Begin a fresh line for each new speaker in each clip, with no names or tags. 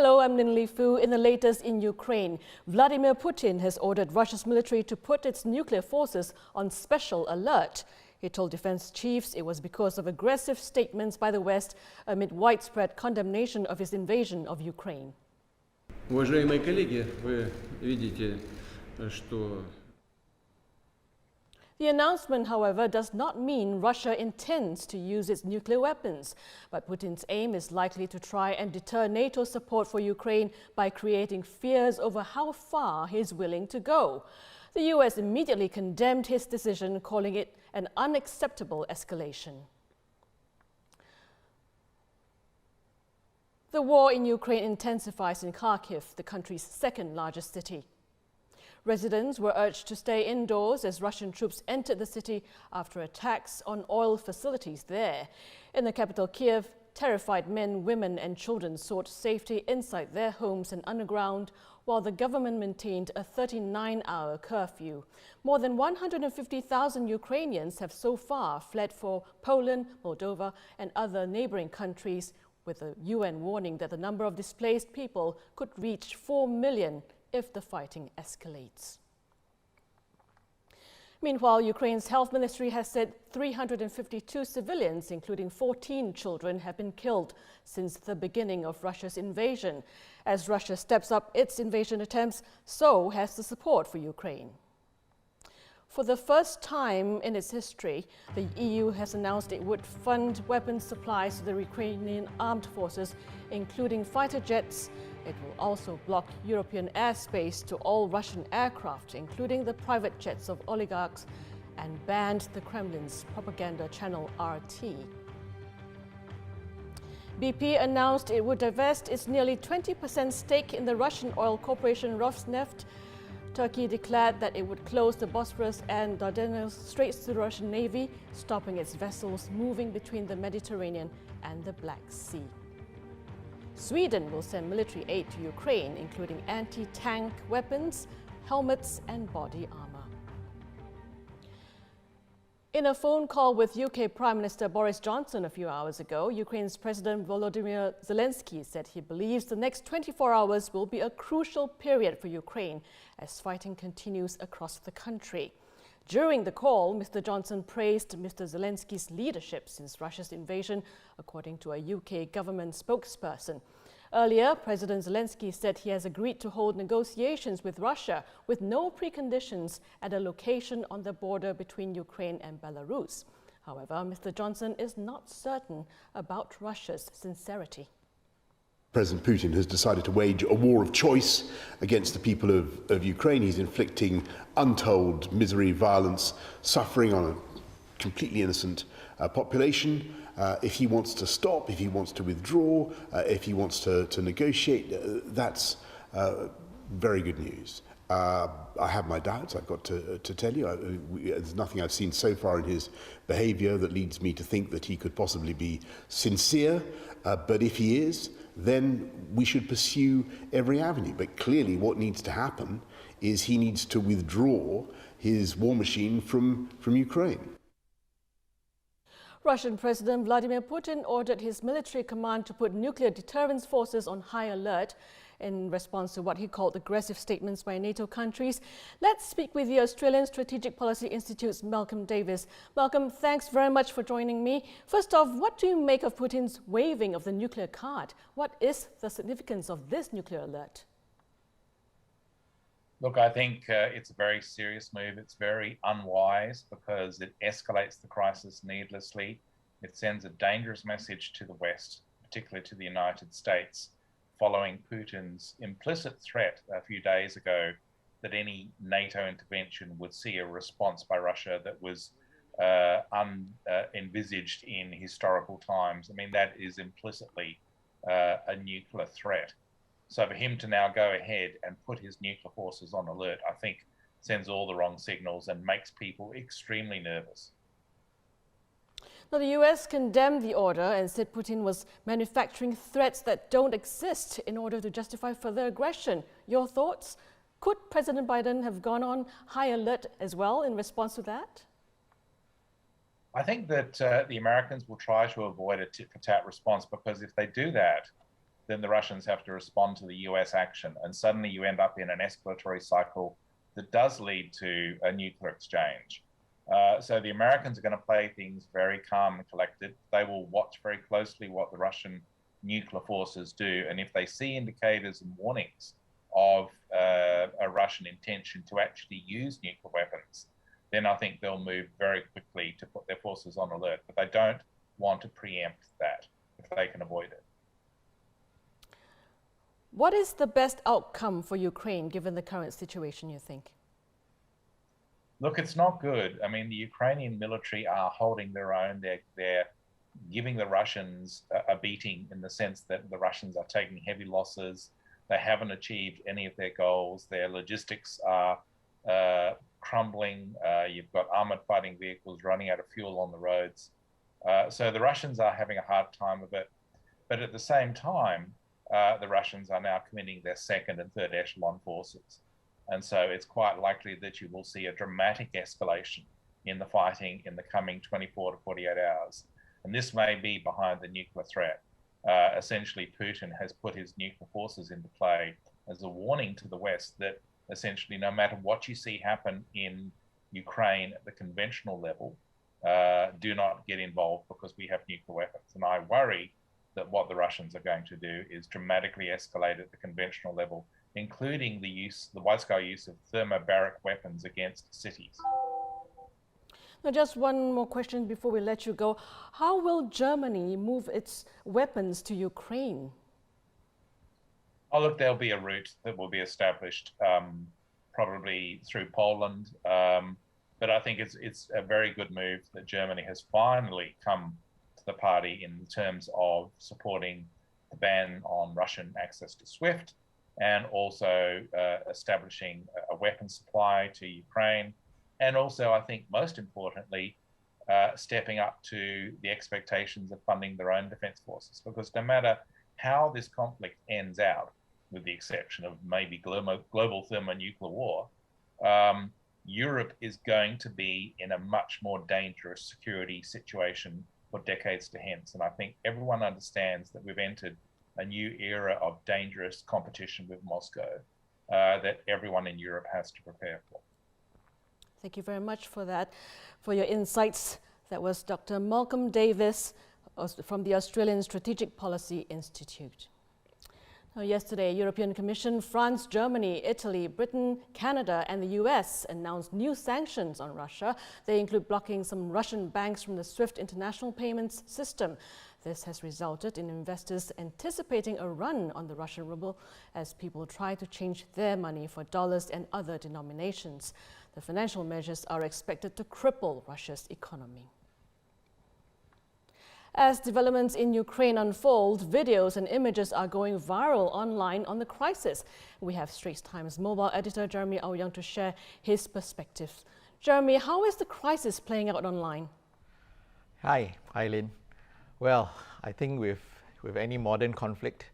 Hello, I'm Ninh Li Fu. In the latest in Ukraine, Vladimir Putin has ordered Russia's military to put its nuclear forces on special alert. He told defense chiefs it was because of aggressive statements by the West amid widespread condemnation of his invasion of Ukraine.
Уважаемые коллеги, вы видите, что
The announcement, however, does not mean Russia intends to use its nuclear weapons. But Putin's aim is likely to try and deter NATO support for Ukraine by creating fears over how far he is willing to go. The US immediately condemned his decision, calling it an unacceptable escalation. The war in Ukraine intensifies in Kharkiv, the country's second largest city. Residents were urged to stay indoors as Russian troops entered the city after attacks on oil facilities there. In the capital, Kiev, terrified men, women and children sought safety inside their homes and underground, while the government maintained a 39-hour curfew. More than 150,000 Ukrainians have so far fled for Poland, Moldova and other neighboring countries, with the UN warning that the number of displaced people could reach 4 million if the fighting escalates. Meanwhile, Ukraine's health ministry has said 352 civilians, including 14 children, have been killed since the beginning of Russia's invasion. As Russia steps up its invasion attempts, so has the support for Ukraine. For the first time in its history, the EU has announced it would fund weapons supplies to the Ukrainian armed forces, including fighter jets. It will also block European airspace to all Russian aircraft, including the private jets of oligarchs, and banned the Kremlin's propaganda channel RT. BP announced it would divest its nearly 20% stake in the Russian oil corporation Rosneft. Turkey declared that it would close the Bosphorus and Dardanelles Straits to the Russian Navy, stopping its vessels moving between the Mediterranean and the Black Sea. Sweden will send military aid to Ukraine, including anti-tank weapons, helmets and body armor. In a phone call with UK Prime Minister Boris Johnson a few hours ago, Ukraine's President Volodymyr Zelensky said he believes the next 24 hours will be a crucial period for Ukraine as fighting continues across the country. During the call, Mr. Johnson praised Mr. Zelensky's leadership since Russia's invasion, according to a UK government spokesperson. Earlier, President Zelensky said he has agreed to hold negotiations with Russia with no preconditions at a location on the border between Ukraine and Belarus. However, Mr. Johnson is not certain about Russia's sincerity.
President Putin has decided to wage a war of choice against the people of Ukraine. He's inflicting untold misery, violence, suffering on a completely innocent population. If he wants to stop, if he wants to withdraw, if he wants to negotiate, that's very good news. I have my doubts, I've got to tell you. There's nothing I've seen so far in his behaviour that leads me to think that he could possibly be sincere. But if he is, then we should pursue every avenue. But clearly what needs to happen is he needs to withdraw his war machine from Ukraine.
Russian President Vladimir Putin ordered his military command to put nuclear deterrence forces on high alert in response to what he called aggressive statements by NATO countries. Let's speak with the Australian Strategic Policy Institute's Malcolm Davis. Malcolm, thanks very much for joining me. First off, what do you make of Putin's waving of the nuclear card? What is the significance of this nuclear alert?
Look, I think it's a very serious move. It's very unwise because it escalates the crisis needlessly. It sends a dangerous message to the West, particularly to the United States, following Putin's implicit threat a few days ago that any NATO intervention would see a response by Russia that was envisaged in historical times. I mean, that is implicitly a nuclear threat. So for him to now go ahead and put his nuclear forces on alert, I think sends all the wrong signals and makes people extremely nervous.
Now, the US condemned the order and said Putin was manufacturing threats that don't exist in order to justify further aggression. Your thoughts? Could President Biden have gone on high alert as well in response to that?
I think that the Americans will try to avoid a tit-for-tat response, because if they do that, then the Russians have to respond to the US action. And suddenly you end up in an escalatory cycle that does lead to a nuclear exchange. So the Americans are going to play things very calm and collected. They will watch very closely what the Russian nuclear forces do. And if they see indicators and warnings of a Russian intention to actually use nuclear weapons, then I think they'll move very quickly to put their forces on alert. But they don't want to preempt that if they can avoid it.
What is the best outcome for Ukraine given the current situation, you think?
Look, it's not good. I mean, the Ukrainian military are holding their own. They're giving the Russians a beating in the sense that the Russians are taking heavy losses. They haven't achieved any of their goals. Their logistics are crumbling. You've got armored fighting vehicles running out of fuel on the roads. So the Russians are having a hard time of it. But at the same time, the Russians are now committing their second and third echelon forces. And so it's quite likely that you will see a dramatic escalation in the fighting in the coming 24 to 48 hours. And this may be behind the nuclear threat. Essentially, Putin has put his nuclear forces into play as a warning to the West that essentially no matter what you see happen in Ukraine at the conventional level, do not get involved because we have nuclear weapons. And I worry that what the Russians are going to do is dramatically escalate at the conventional level, including the wide-scale use of thermobaric weapons against cities.
Now, just one more question before we let you go. How will Germany move its weapons to Ukraine?
Oh, look, there'll be a route that will be established, probably through Poland. But I think it's a very good move that Germany has finally come to the party in terms of supporting the ban on Russian access to SWIFT and also establishing a weapons supply to Ukraine. And also, I think most importantly, stepping up to the expectations of funding their own defense forces. Because no matter how this conflict ends out, with the exception of maybe global thermonuclear war, Europe is going to be in a much more dangerous security situation for decades to hence. And I think everyone understands that we've entered a new era of dangerous competition with Moscow that everyone in Europe has to prepare for.
Thank you very much for that, for your insights. That was Dr. Malcolm Davis from the Australian Strategic Policy Institute. Now, yesterday, European Commission, France, Germany, Italy, Britain, Canada and the US announced new sanctions on Russia. They include blocking some Russian banks from the SWIFT international payments system. This has resulted in investors anticipating a run on the Russian ruble as people try to change their money for dollars and other denominations. The financial measures are expected to cripple Russia's economy. As developments in Ukraine unfold, videos and images are going viral online on the crisis. We have Straits Times mobile editor Jeremy Au Yong to share his perspectives. Jeremy, how is the crisis playing out online?
Hi, Eileen. Well, I think with any modern conflict,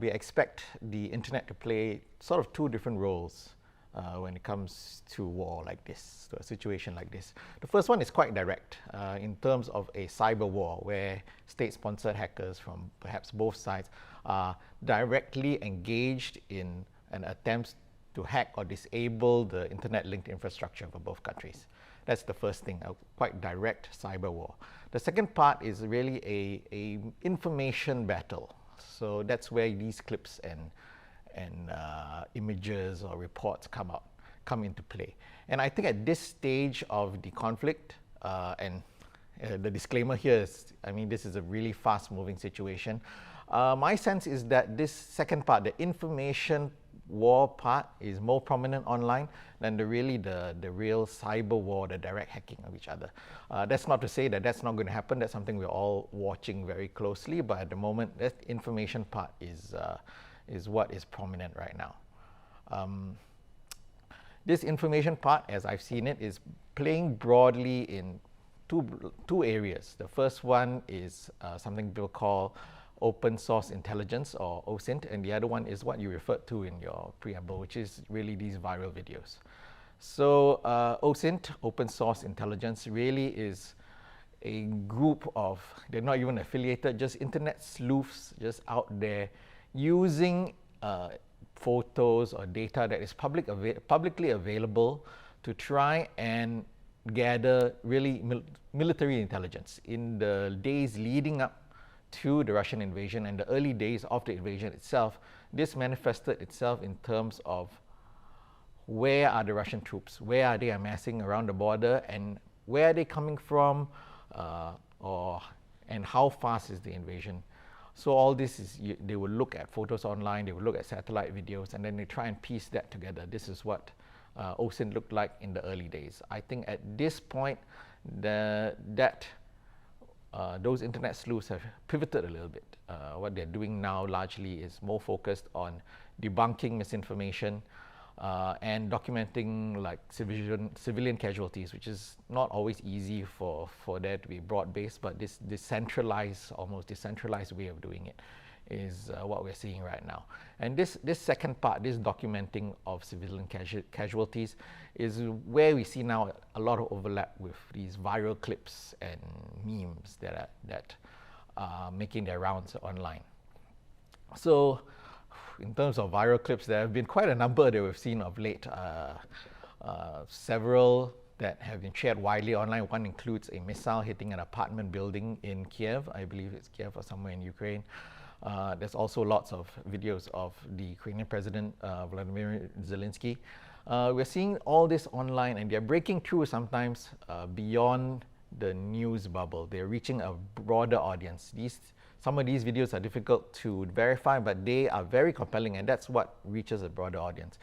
we expect the internet to play sort of two different roles when it comes to war like this, to a situation like this. The first one is quite direct in terms of a cyber war where state-sponsored hackers from perhaps both sides are directly engaged in an attempt to hack or disable the internet-linked infrastructure for both countries. That's the first thing, a quite direct cyber war. The second part is really a information battle. So that's where these clips and images or reports come into play. And I think at this stage of the conflict, and the disclaimer here is, I mean, this is a really fast-moving situation. My sense is that this second part, the information war part, is more prominent online than the real cyber war, the direct hacking of each other. That's not to say that that's not going to happen. That's something we're all watching very closely. But at the moment, that information part is what is prominent right now. This information part, as I've seen it, is playing broadly in two areas. The first one is something people call open source intelligence, or OSINT, and the other one is what you referred to in your preamble, which is really these viral videos. So OSINT, open source intelligence, really is a group of, they're not even affiliated, just internet sleuths just out there using photos or data that is publicly available to try and gather really military intelligence. In the days leading up to the Russian invasion and the early days of the invasion itself, this manifested itself in terms of where are the Russian troops, where are they amassing around the border, and where are they coming from, and how fast is the invasion. So all this is, they will look at photos online, they will look at satellite videos, and then they try and piece that together. This is what OSINT looked like in the early days. I think at this point, those internet sleuths have pivoted a little bit. What they're doing now largely is more focused on debunking misinformation and documenting like civilian casualties, which is not always easy for there to be broad-based, but this almost decentralized way of doing it is what we're seeing right now. And this second part, this documenting of civilian casualties, is where we see now a lot of overlap with these viral clips and memes that are making their rounds online. So in terms of viral clips, there have been quite a number that we've seen of late. Several that have been shared widely online. One includes a missile hitting an apartment building in Kiev. I believe it's Kiev or somewhere in Ukraine. There's also lots of videos of the Ukrainian President Vladimir Zelensky. We're seeing all this online, and they're breaking through sometimes beyond the news bubble. They're reaching a broader audience. Some of these videos are difficult to verify, but they are very compelling, and that's what reaches a broader audience.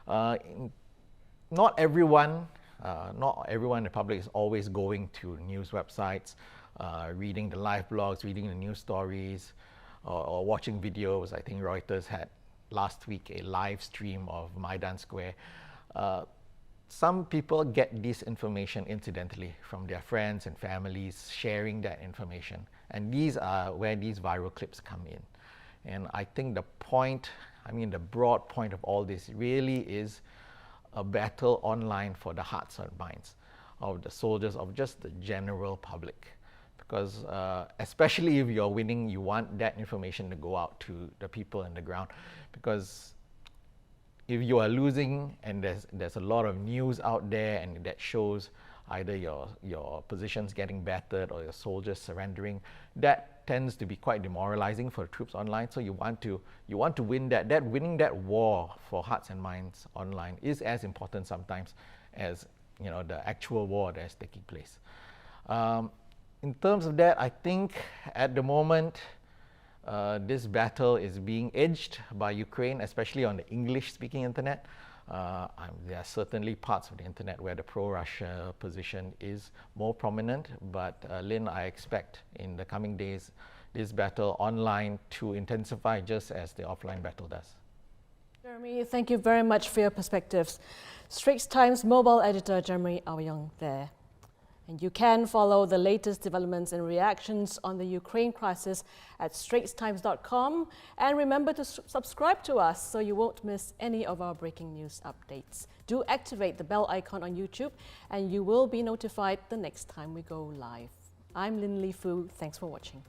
Not everyone in the public is always going to news websites, reading the live blogs, reading the news stories, or watching videos. I think Reuters had last week a live stream of Maidan Square. Some people get this information incidentally from their friends and families sharing that information. And these are where these viral clips come in. And I think the broad point of all this really is a battle online for the hearts and minds of the soldiers, of just the general public. Because especially if you're winning, you want that information to go out to the people on the ground. Because if you are losing and there's a lot of news out there and that shows either your positions getting battered or your soldiers surrendering, that tends to be quite demoralizing for the troops online. So you want to win that. Winning that war for hearts and minds online is as important sometimes as the actual war that's taking place. In terms of that, I think at the moment this battle is being edged by Ukraine, especially on the English-speaking internet. There are certainly parts of the internet where the pro-Russia position is more prominent, but Lynn, I expect in the coming days this battle online to intensify just as the offline battle does.
Jeremy, thank you very much for your perspectives. Straits Times mobile editor Jeremy Au Yong there. And you can follow the latest developments and reactions on the Ukraine crisis at straitstimes.com. And remember to subscribe to us so you won't miss any of our breaking news updates. Do activate the bell icon on YouTube and you will be notified the next time we go live. I'm Lin Li Fu. Thanks for watching.